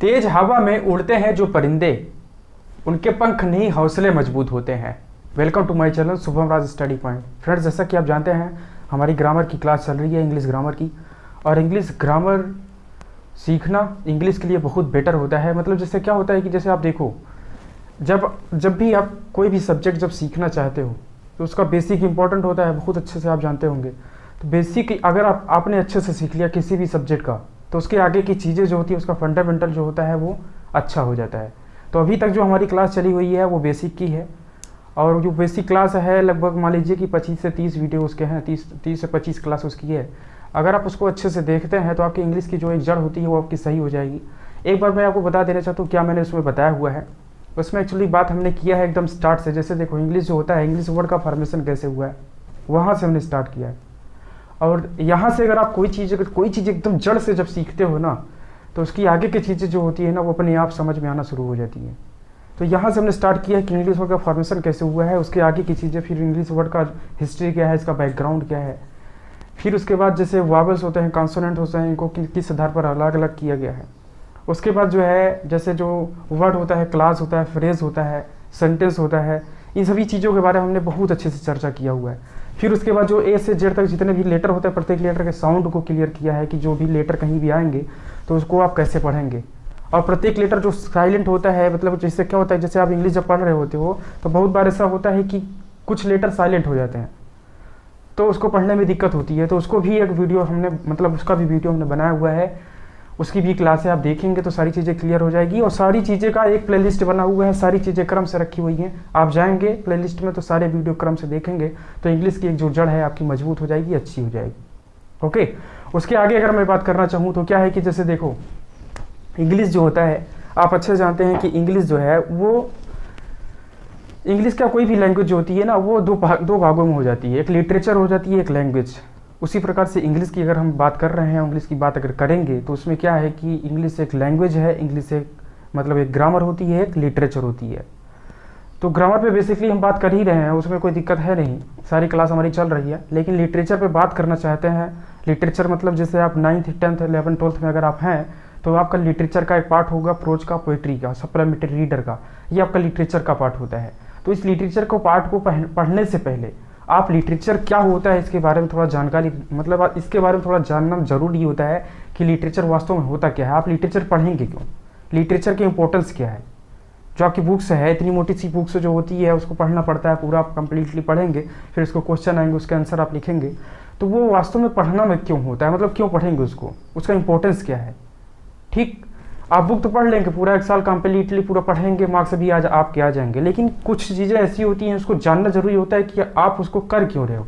तेज हवा में उड़ते हैं जो परिंदे, उनके पंख नहीं हौसले मजबूत होते हैं। Welcome to my channel Shubham Raj study point. Friends, जैसा कि आप जानते हैं हमारी ग्रामर की क्लास चल रही है, इंग्लिश ग्रामर की। और इंग्लिश ग्रामर सीखना इंग्लिश के लिए बहुत बेटर होता है। मतलब जैसे क्या होता है कि जैसे आप देखो, जब भी आप कोई भी सब्जेक्ट जब सीखना चाहते हो तो उसका बेसिक इंपॉर्टेंट होता है, बहुत अच्छे से आप जानते होंगे। तो बेसिक अगर आपने अच्छे से सीख लिया किसी भी सब्जेक्ट का, तो उसके आगे की चीज़ें जो होती है उसका फंडामेंटल जो होता है वो अच्छा हो जाता है। तो अभी तक जो हमारी क्लास चली हुई है वो बेसिक की है, और जो बेसिक क्लास है लगभग मान लीजिए कि 25 से 30 वीडियो उसके हैं, 30 से 25 क्लास उसकी है। अगर आप उसको अच्छे से देखते हैं तो आपकी इंग्लिश की जो एक जड़ होती है वो आपकी सही हो जाएगी। एक बार मैं आपको बता देना चाहता हूँ क्या मैंने उसमें बताया हुआ है। उसमें एक्चुअली बात हमने किया है एकदम स्टार्ट से। जैसे देखो, इंग्लिश जो होता है, इंग्लिश वर्ड का फॉर्मेशन कैसे हुआ है, वहाँ से हमने स्टार्ट किया है। और यहाँ से अगर आप कोई चीज़ एकदम जड़ से जब सीखते हो ना, तो उसकी आगे की चीज़ें जो होती है ना वो अपने आप समझ में आना शुरू हो जाती है। तो यहाँ से हमने स्टार्ट किया है कि इंग्लिश वर्ड का फॉर्मेशन कैसे हुआ है, उसके आगे की चीज़ें, फिर इंग्लिश वर्ड का हिस्ट्री क्या है, इसका बैकग्राउंड क्या है। फिर उसके बाद जैसे वावल्स होते हैं, कॉन्सोनेंट होते हैं, इनको किस आधार पर अलग अलग किया गया है। उसके बाद जो है जैसे जो वर्ड होता है, क्लास होता है, फ्रेज होता है, सेंटेंस होता है, इन सभी चीज़ों के बारे में हमने बहुत अच्छे से चर्चा किया हुआ है। फिर उसके बाद जो ए से जेड तक जितने भी लेटर होते हैं, प्रत्येक लेटर के साउंड को क्लियर किया है कि जो भी लेटर कहीं भी आएंगे तो उसको आप कैसे पढ़ेंगे। और प्रत्येक लेटर जो साइलेंट होता है, मतलब जैसे क्या होता है, जैसे आप इंग्लिश जब पढ़ रहे होते हो तो बहुत बार ऐसा होता है कि कुछ लेटर साइलेंट हो जाते हैं, तो उसको पढ़ने में दिक्कत होती है। तो उसको भी एक वीडियो हमने, मतलब उसका भी वीडियो हमने बनाया हुआ है, उसकी भी क्लास है, आप देखेंगे तो सारी चीज़ें क्लियर हो जाएगी। और सारी चीज़ें का एक प्लेलिस्ट बना हुआ है, सारी चीज़ें क्रम से रखी हुई हैं। आप जाएंगे प्लेलिस्ट में तो सारे वीडियो क्रम से देखेंगे तो इंग्लिश की एक जो जड़ है आपकी मजबूत हो जाएगी, अच्छी हो जाएगी। ओके, उसके आगे अगर मैं बात करना चाहूँ तो क्या है कि जैसे देखो, इंग्लिश जो होता है, आप अच्छे से जानते हैं कि इंग्लिश जो है वो, इंग्लिश का कोई भी लैंग्वेज जो होती है ना वो दो भागों में हो जाती है, एक लिटरेचर हो जाती है, एक लैंग्वेज। उसी प्रकार से इंग्लिश की अगर हम बात कर रहे हैं, इंग्लिश की बात अगर करेंगे तो उसमें क्या है कि इंग्लिश एक लैंग्वेज है, इंग्लिश एक मतलब एक ग्रामर होती है, एक लिटरेचर होती है। तो ग्रामर पे बेसिकली हम बात कर ही रहे हैं, उसमें कोई दिक्कत है नहीं, सारी क्लास हमारी चल रही है। लेकिन लिटरेचर पे बात करना चाहते हैं, लिटरेचर मतलब जैसे आप 9th 10th 11th 12th में अगर आप हैं तो आपका लिटरेचर का एक पार्ट होगा प्रोज का, पोइट्री का, सप्लीमेंट्री रीडर का, ये आपका लिटरेचर का पार्ट होता है। तो इस लिटरेचर को पार्ट को पढ़ने से पहले आप लिटरेचर क्या होता है इसके बारे में थोड़ा जानकारी, मतलब इसके बारे में थोड़ा जानना जरूरी होता है कि लिटरेचर वास्तव में होता क्या है। आप लिटरेचर पढ़ेंगे क्यों, लिटरेचर की इंपॉर्टेंस क्या है। जो आपकी बुक्स है, इतनी मोटी सी बुक्स जो होती है उसको पढ़ना पड़ता है, पूरा आप कंप्लीटली पढ़ेंगे, फिर उसको क्वेश्चन आएंगे, उसके आंसर आप लिखेंगे। तो वो वास्तव में पढ़ना में क्यों होता है, मतलब क्यों पढ़ेंगे उसको, उसका इंपॉर्टेंस क्या है। ठीक, आप बुक तो पढ़ लेंगे, पूरा एक साल कंप्लीटली पूरा पढ़ेंगे, मार्क्स भी आज आपके आ जाएंगे, लेकिन कुछ चीज़ें ऐसी होती हैं उसको जानना जरूरी होता है कि आप उसको कर क्यों रहे हो।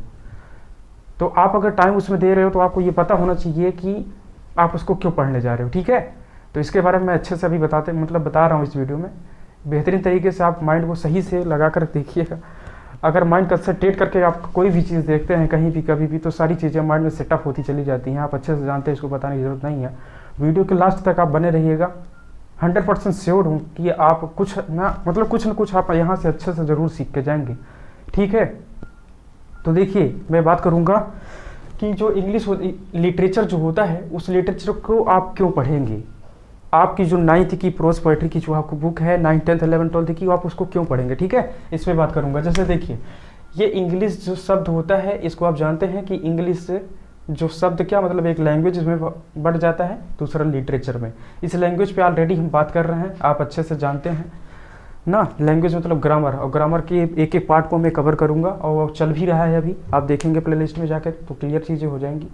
तो आप अगर टाइम उसमें दे रहे हो तो आपको ये पता होना चाहिए कि आप उसको क्यों पढ़ने जा रहे हो। ठीक है, तो इसके बारे में मैं अच्छे से अभी बता रहा हूँ इस वीडियो में। बेहतरीन तरीके से आप माइंड को सही से लगा कर देखिएगा। अगर माइंड कंसंट्रेट करके आप कोई भी चीज़ देखते हैं कहीं भी कभी भी, तो सारी चीज़ें माइंड में सेटअप होती चली जाती हैं। आप अच्छे से जानते हैं, इसको बताने की जरूरत नहीं है। वीडियो के लास्ट तक आप बने रहिएगा। 100% श्योर हूँ कि आप कुछ ना कुछ आप यहाँ से अच्छे से ज़रूर सीख के जाएंगे। ठीक है, तो देखिए मैं बात करूँगा कि जो इंग्लिश लिटरेचर जो होता है उस लिटरेचर को आप क्यों पढ़ेंगे। आपकी जो 9th की प्रोज पोइट्री की जो आपको बुक है 9th 10th 11th 12th की, आप उसको क्यों पढ़ेंगे। ठीक है, इस पर बात करूँगा। जैसे देखिए, ये इंग्लिश जो शब्द होता है इसको आप जानते हैं कि इंग्लिश जो शब्द क्या मतलब एक लैंग्वेज में बढ़ जाता है, दूसरा लिटरेचर में। इस लैंग्वेज पे ऑलरेडी हम बात कर रहे हैं, आप अच्छे से जानते हैं ना। लैंग्वेज मतलब ग्रामर, और ग्रामर के एक एक पार्ट को मैं कवर करूंगा और चल भी रहा है अभी, आप देखेंगे प्लेलिस्ट में जाकर तो क्लियर चीज़ें हो जाएंगी।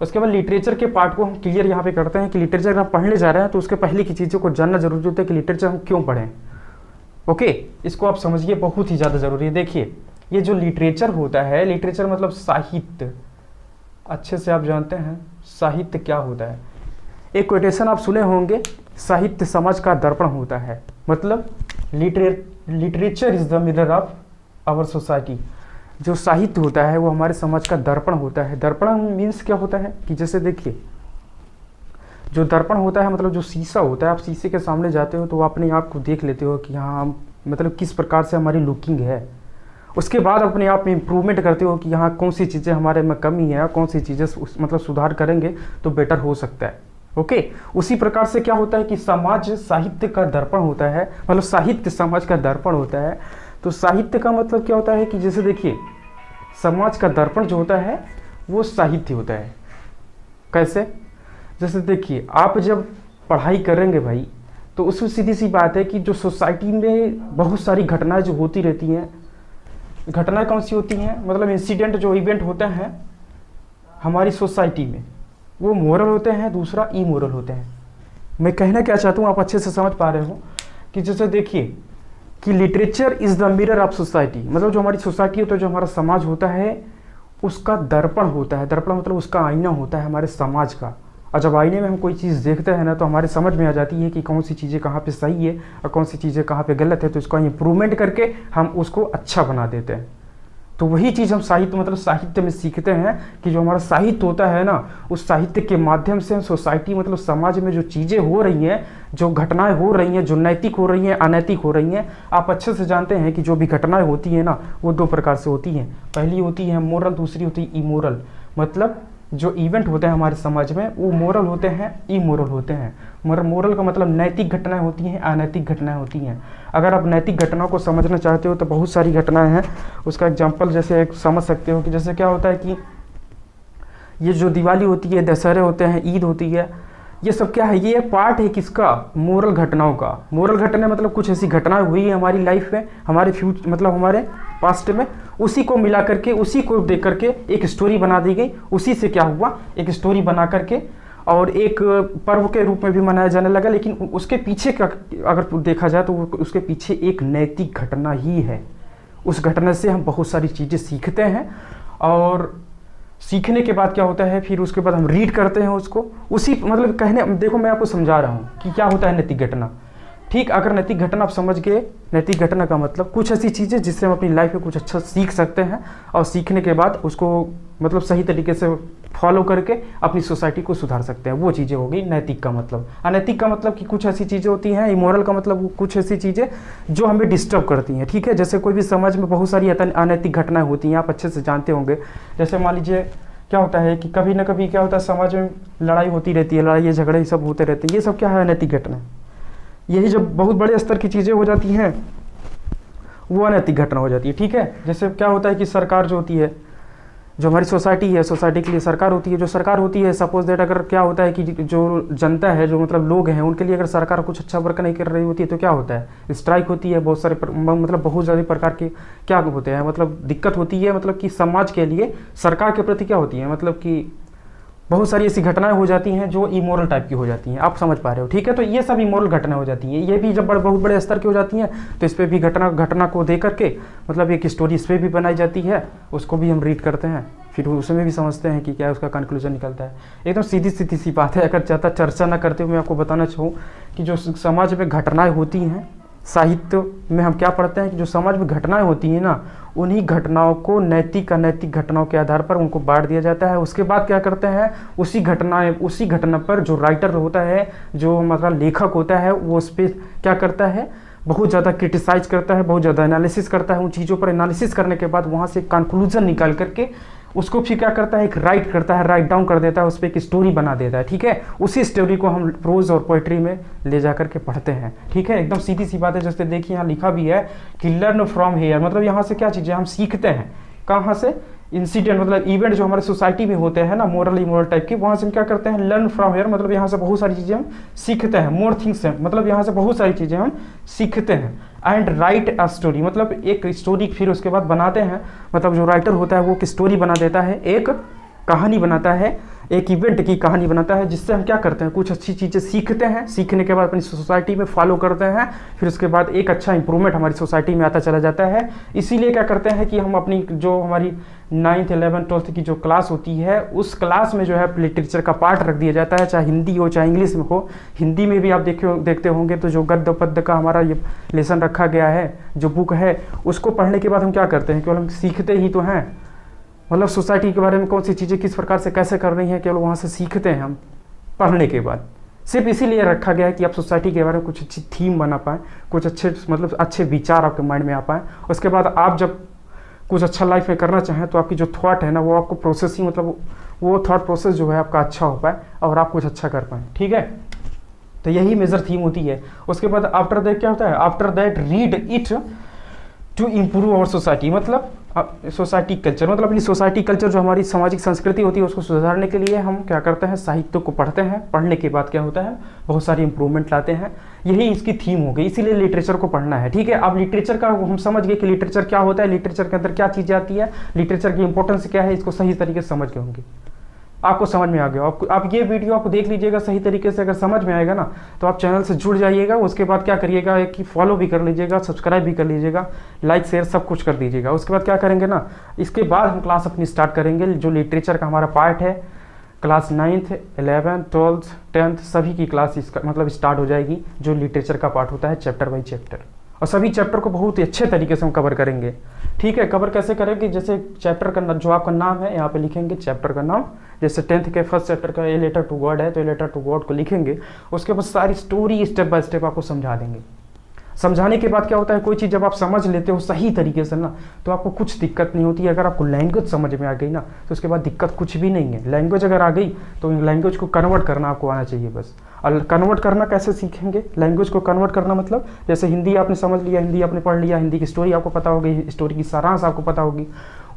उसके बाद लिटरेचर के पार्ट को हम क्लियर यहाँ पे करते हैं कि लिटरेचर अगर आप पढ़ने जा रहे हैं तो उसके पहले की चीज़ों को जानना जरूरी होता है कि लिटरेचर हम क्यों पढ़ें। ओके, इसको आप समझिए, बहुत ही ज़्यादा ज़रूरी है। देखिए, ये जो लिटरेचर होता है, लिटरेचर मतलब साहित्य, अच्छे से आप जानते हैं साहित्य क्या होता है। एक कोटेशन आप सुने होंगे, साहित्य समाज का दर्पण होता है, मतलब literature is the mirror of our society. जो साहित्य होता है वो हमारे समाज का दर्पण होता है। दर्पण मीन्स क्या होता है कि जैसे देखिए, जो दर्पण होता है मतलब जो शीशा होता है, आप शीशे के सामने जाते हो तो अपने आप को देख लेते हो कि हाँ हम मतलब किस प्रकार से हमारी लुकिंग है। उसके बाद अपने आप में इम्प्रूवमेंट करते हो कि यहाँ कौन सी चीज़ें हमारे में कमी है, कौन सी चीज़ें मतलब सुधार करेंगे तो बेटर हो सकता है। ओके। उसी प्रकार से क्या होता है कि समाज साहित्य का दर्पण होता है, मतलब साहित्य समाज का दर्पण होता है। तो साहित्य का मतलब क्या होता है कि जैसे देखिए, समाज का दर्पण जो होता है वो साहित्य होता है। कैसे? जैसे देखिए, आप जब पढ़ाई करेंगे भाई, तो उसमें सीधी सी बात है कि जो सोसाइटी में बहुत सारी घटनाएं जो होती रहती हैं, घटनाएं कौन सी होती हैं, मतलब इंसिडेंट जो इवेंट होते हैं हमारी सोसाइटी में, वो मोरल होते हैं, दूसरा इमोरल होते हैं। मैं कहना क्या चाहता हूँ आप अच्छे से समझ पा रहे हो कि जैसे देखिए कि literature is the mirror of society, मतलब जो हमारी सोसाइटी होता है, जो हमारा समाज होता है, उसका दर्पण होता है। दर्पण मतलब उसका आईना होता है हमारे समाज का। और जब आईने में हम कोई चीज़ देखते हैं ना, तो हमारे समझ में आ जाती है कि कौन सी चीज़ें कहाँ पे सही है और कौन सी चीज़ें कहाँ पे गलत है, तो इसका इम्प्रूवमेंट करके हम उसको अच्छा बना देते हैं। तो वही चीज़ हम साहित्य मतलब साहित्य में सीखते हैं कि जो हमारा साहित्य होता है ना, उस साहित्य के माध्यम से हम सोसाइटी मतलब समाज में जो चीज़ें हो रही हैं, जो घटनाएं हो रही हैं, जो नैतिक हो रही हैं, अनैतिक हो रही हैं, आप अच्छे से जानते हैं कि जो भी घटनाएं होती हैं ना, वो दो प्रकार से होती हैं। पहली होती है मोरल, दूसरी होती है इमोरल। मतलब जो इवेंट होते हैं हमारे समाज में वो मोरल होते हैं, इमोरल होते हैं। मोरल का मतलब नैतिक घटनाएं होती हैं, अनैतिक घटनाएं होती हैं। अगर आप नैतिक घटनाओं को समझना चाहते हो तो बहुत सारी घटनाएं हैं। उसका एग्जांपल जैसे एक समझ सकते हो कि जैसे क्या होता है कि ये जो दिवाली होती है, दशहरे होते हैं, ईद होती है, ये सब क्या है, ये पार्ट है किसका, मोरल घटनाओं का। मोरल घटना मतलब कुछ ऐसी घटनाएं हुई है हमारी लाइफ में, हमारे फ्यूचर मतलब हमारे पास्ट में, उसी को मिला करके, उसी को देख करके एक स्टोरी बना दी गई। उसी से क्या हुआ, एक स्टोरी बना करके और एक पर्व के रूप में भी मनाया जाने लगा। लेकिन उसके पीछे का अगर देखा जाए तो उसके पीछे एक नैतिक घटना ही है। उस घटना से हम बहुत सारी चीज़ें सीखते हैं और सीखने के बाद क्या होता है, फिर उसके बाद हम रीड करते हैं उसको। उसी मतलब कहने, देखो मैं आपको समझा रहा हूँ कि क्या होता है नैतिक घटना। ठीक, अगर नैतिक घटना आप समझ गए, नैतिक घटना का मतलब कुछ ऐसी चीज़ें जिससे हम अपनी लाइफ में कुछ अच्छा सीख सकते हैं और सीखने के बाद उसको मतलब सही तरीके से फॉलो करके अपनी सोसाइटी को सुधार सकते हैं, वो चीज़ें हो गई नैतिक का मतलब। अनैतिक का मतलब कि कुछ ऐसी चीज़ें होती हैं, इमोरल का मतलब कुछ ऐसी चीज़ें जो हमें डिस्टर्ब करती हैं। ठीक है, जैसे कोई भी समाज में बहुत सारी अनैतिक घटनाएं होती हैं, आप अच्छे से जानते होंगे। जैसे मान लीजिए क्या होता है कि कभी ना कभी क्या होता है, समाज में लड़ाई होती रहती है, लड़ाई झगड़े ये सब होते रहते हैं। ये सब क्या है, अनैतिक घटना। यही जब बहुत बड़े स्तर की चीज़ें हो जाती हैं वो अनैतिक घटना हो जाती है। ठीक है, जैसे क्या होता है कि सरकार जो होती है, जो हमारी सोसाइटी है, सोसाइटी के लिए सरकार होती है। जो सरकार होती है, सपोज दैट अगर क्या होता है कि जो जनता है, जो मतलब लोग हैं, उनके लिए अगर सरकार कुछ अच्छा वर्क नहीं कर रही होती है तो क्या होता है, स्ट्राइक होती है। बहुत सारे मतलब बहुत ज़्यादा प्रकार के क्या होते हैं, मतलब दिक्कत होती है। मतलब कि समाज के लिए सरकार के प्रति क्या होती है, मतलब कि बहुत सारी ऐसी घटनाएं हो जाती हैं जो इमोरल टाइप की हो जाती हैं। आप समझ पा रहे हो, ठीक है। तो ये सब इमोरल घटनाएं हो जाती हैं। ये भी जब बहुत बड़े स्तर की हो जाती हैं तो इस पर भी घटना को दे करके मतलब एक स्टोरी इस पर भी बनाई जाती है, उसको भी हम रीड करते हैं, फिर उसमें भी समझते हैं कि क्या उसका कंक्लूजन निकलता है। एकदम सीधी सी बात है। अगर ज़्यादा चर्चा ना करते हुए मैं आपको बताना चाहूँ कि जो समाज में घटनाएँ होती हैं, साहित्य में हम क्या पढ़ते हैं कि जो समाज में घटनाएं होती हैं ना, उन्हीं घटनाओं को नैतिक अनैतिक घटनाओं के आधार पर उनको बांट दिया जाता है। उसके बाद क्या करते हैं, उसी घटना पर जो राइटर होता है, जो मतलब लेखक होता है, वो उस पर क्या करता है, बहुत ज़्यादा क्रिटिसाइज करता है, बहुत ज़्यादा एनालिसिस करता है। उन चीज़ों पर एनालिसिस करने के बाद वहाँ से कंक्लूजन निकाल करके उसको फिर क्या करता है, एक राइट करता है, राइट डाउन कर देता है, उस पर एक स्टोरी बना देता है। ठीक है, उसी स्टोरी को हम प्रोज और पोइट्री में ले जा करके पढ़ते हैं। ठीक है, एकदम सीधी सी बात है। जैसे देखिए यहाँ लिखा भी है कि लर्न फ्रॉम हेयर, मतलब यहाँ से क्या चीज़ें हम सीखते हैं, कहाँ से, इंसिडेंट मतलब इवेंट जो हमारे सोसाइटी में होते हैं ना, मोरल इमोरल टाइप की, वहाँ से हम क्या करते हैं, लर्न फ्रॉम हेयर, मतलब यहाँ से बहुत सारी चीज़ें हम सीखते हैं। मोर थिंग्स है, मतलब यहाँ से बहुत सारी चीज़ें हम सीखते हैं। एंड राइट अ स्टोरी, मतलब एक स्टोरी फिर उसके बाद बनाते हैं। मतलब जो राइटर होता है वो एक स्टोरी बना देता है, एक कहानी बनाता है, एक इवेंट की कहानी बनाता है, जिससे हम क्या करते हैं, कुछ अच्छी चीज़ें सीखते हैं। सीखने के बाद अपनी सोसाइटी में फॉलो करते हैं, फिर उसके बाद एक अच्छा इंप्रूवमेंट हमारी सोसाइटी में आता चला जाता है। इसीलिए क्या करते हैं कि हम अपनी जो हमारी 9th 11th 12th की जो क्लास होती है, उस क्लास में जो है लिटरेचर का पार्ट रख दिया जाता है, चाहे हिंदी हो चाहे इंग्लिश में हो। हिंदी में भी आप देखते होंगे तो जो गद्य पद्य का हमारा ये लेसन रखा गया है, जो बुक है, उसको पढ़ने के बाद हम क्या करते हैं, केवल हम सीखते ही तो हैं। मतलब सोसाइटी के बारे में कौन सी चीज़ें किस प्रकार से कैसे कर रही हैं, केवल वहाँ से सीखते हैं हम पढ़ने के बाद। सिर्फ इसीलिए रखा गया है कि आप सोसाइटी के बारे में कुछ अच्छी थीम बना पाएँ, कुछ अच्छे मतलब अच्छे विचार आपके माइंड में आ पाएँ। उसके बाद आप जब कुछ अच्छा लाइफ में करना चाहें तो आपकी जो थॉट है ना, वो आपको प्रोसेसिंग मतलब वो थॉट प्रोसेस जो है आपका अच्छा हो पाए और आप कुछ अच्छा कर पाएँ, ठीक है। तो यही मेजर थीम होती है। उसके बाद आफ्टर दैट क्या होता है, after that read it to improve our society, मतलब सोसाइटी कल्चर, मतलब अपनी सोसाइटी कल्चर जो हमारी सामाजिक संस्कृति होती है उसको सुधारने के लिए हम क्या करते हैं, साहित्य को पढ़ते हैं। पढ़ने के बाद क्या होता है, बहुत सारी इंप्रूवमेंट लाते हैं। यही इसकी थीम हो गई, इसीलिए लिटरेचर को पढ़ना है, ठीक है। अब लिटरेचर का हम समझ गए कि लिटरेचर क्या होता है, लिटरेचर के अंदर क्या चीज़ें आती है, लिटरेचर की इंपॉर्टेंस क्या है, इसको सही तरीके से समझ गए होंगे, आपको समझ में आ गया। आप ये वीडियो आप देख लीजिएगा सही तरीके से, अगर समझ में आएगा ना तो आप चैनल से जुड़ जाइएगा। उसके बाद क्या करिएगा कि फॉलो भी कर लीजिएगा, सब्सक्राइब भी कर लीजिएगा, लाइक शेयर सब कुछ कर दीजिएगा। उसके बाद क्या करेंगे ना, इसके बाद हम क्लास अपनी स्टार्ट करेंगे। जो लिटरेचर का हमारा पार्ट है, class 9th 11th 12th 10th सभी की क्लास इसका मतलब स्टार्ट हो जाएगी। जो लिटरेचर का पार्ट होता है चैप्टर बाई चैप्टर, और सभी चैप्टर को बहुत ही अच्छे तरीके से हम कवर करेंगे, ठीक है। कवर कैसे करेंगे, जैसे चैप्टर का जो आपका नाम है यहाँ पे लिखेंगे चैप्टर का नाम। जैसे 10th के फर्स्ट चैप्टर का ए लेटर टू गॉड है तो ए लेटर टू गॉड को लिखेंगे। उसके बाद सारी स्टोरी स्टेप बाय स्टेप आपको समझा देंगे। समझाने के बाद क्या होता है, कोई चीज़ जब आप समझ लेते हो सही तरीके से ना तो आपको कुछ दिक्कत नहीं होती है। अगर आपको लैंग्वेज समझ में आ गई ना तो उसके बाद दिक्कत कुछ भी नहीं है। लैंग्वेज अगर आ गई तो लैंग्वेज को कन्वर्ट करना आपको आना चाहिए बस। और कन्वर्ट करना कैसे सीखेंगे, लैंग्वेज को कन्वर्ट करना मतलब जैसे हिंदी आपने समझ लिया, हिंदी आपने पढ़ लिया, हिंदी की स्टोरी आपको पता होगी, स्टोरी की सारांश आपको पता होगी।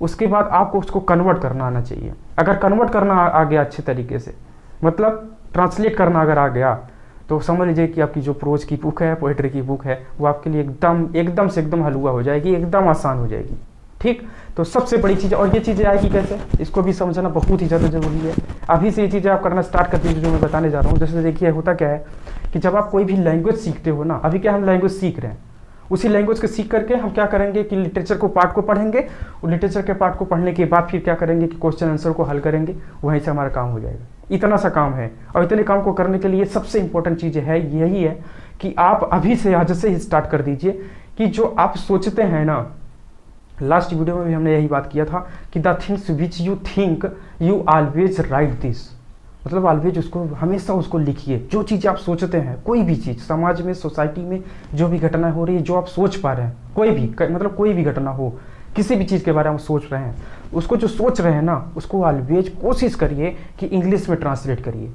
उसके बाद आपको उसको कन्वर्ट करना आना चाहिए। अगर कन्वर्ट करना आ गया अच्छे तरीके से, मतलब ट्रांसलेट करना अगर आ गया, तो समझ लीजिए कि आपकी जो प्रोज की बुक है, पोएट्री की बुक है, वो आपके लिए एकदम से एकदम हलवा हो जाएगी, एकदम आसान हो जाएगी, ठीक। तो सबसे बड़ी चीज़, और ये चीज़ें आएगी कैसे, इसको भी समझना बहुत ही ज़्यादा जरूरी है। अभी से ये चीज़ें आप करना स्टार्ट कर दीजिए जो मैं बताने जा रहा हूँ। जैसे देखिए होता क्या है कि जब आप कोई भी लैंग्वेज सीखते हो ना, अभी क्या हम लैंग्वेज सीख रहे हैं, उसी लैंग्वेज को सीख करके हम क्या करेंगे कि लिटरेचर को पार्ट को पढ़ेंगे, और लिटरेचर के पार्ट को पढ़ने के बाद फिर क्या करेंगे कि क्वेश्चन आंसर को हल करेंगे, वहीं से हमारा काम हो जाएगा। इतना सा काम है, और इतने काम को करने के लिए सबसे इंपॉर्टेंट चीज़ है यही है कि आप अभी से आज से ही स्टार्ट कर दीजिए कि जो आप सोचते हैं ना, लास्ट वीडियो में भी हमने यही बात किया था कि the things which you think you always right this, मतलब ऑलवेज उसको हमेशा उसको लिखिए। जो चीज़ आप सोचते हैं, कोई भी चीज़ समाज में, सोसाइटी में जो भी घटना हो रही है, जो आप सोच पा रहे हैं, कोई भी मतलब कोई भी घटना हो, किसी भी चीज़ के बारे में सोच रहे हैं, उसको जो सोच रहे हैं ना उसको ऑलवेज कोशिश करिए कि इंग्लिश में ट्रांसलेट करिए।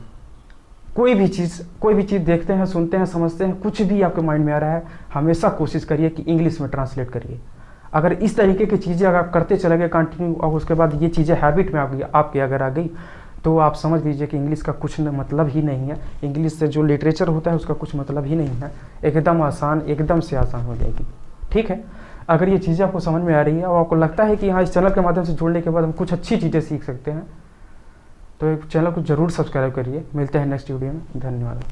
कोई भी चीज़ देखते हैं, सुनते हैं, समझते हैं, कुछ भी आपके माइंड में आ रहा है, हमेशा कोशिश करिए कि इंग्लिश में ट्रांसलेट करिए। अगर इस तरीके की चीज़ें अगर आप करते चले गए कंटिन्यू, और उसके बाद ये चीज़ें हैबिट में आपके अगर आ गई, तो आप समझ लीजिए कि इंग्लिश का कुछ मतलब ही नहीं है। इंग्लिश से जो लिटरेचर होता है उसका कुछ मतलब ही नहीं है। एकदम आसान, एकदम से आसान हो जाएगी, ठीक है। अगर ये चीज़ें आपको समझ में आ रही है और आपको लगता है कि हाँ इस चैनल के माध्यम से जुड़ने के बाद हम कुछ अच्छी चीज़ें सीख सकते हैं, तो चैनल को ज़रूर सब्सक्राइब करिए। मिलते हैं नेक्स्ट वीडियो में, धन्यवाद।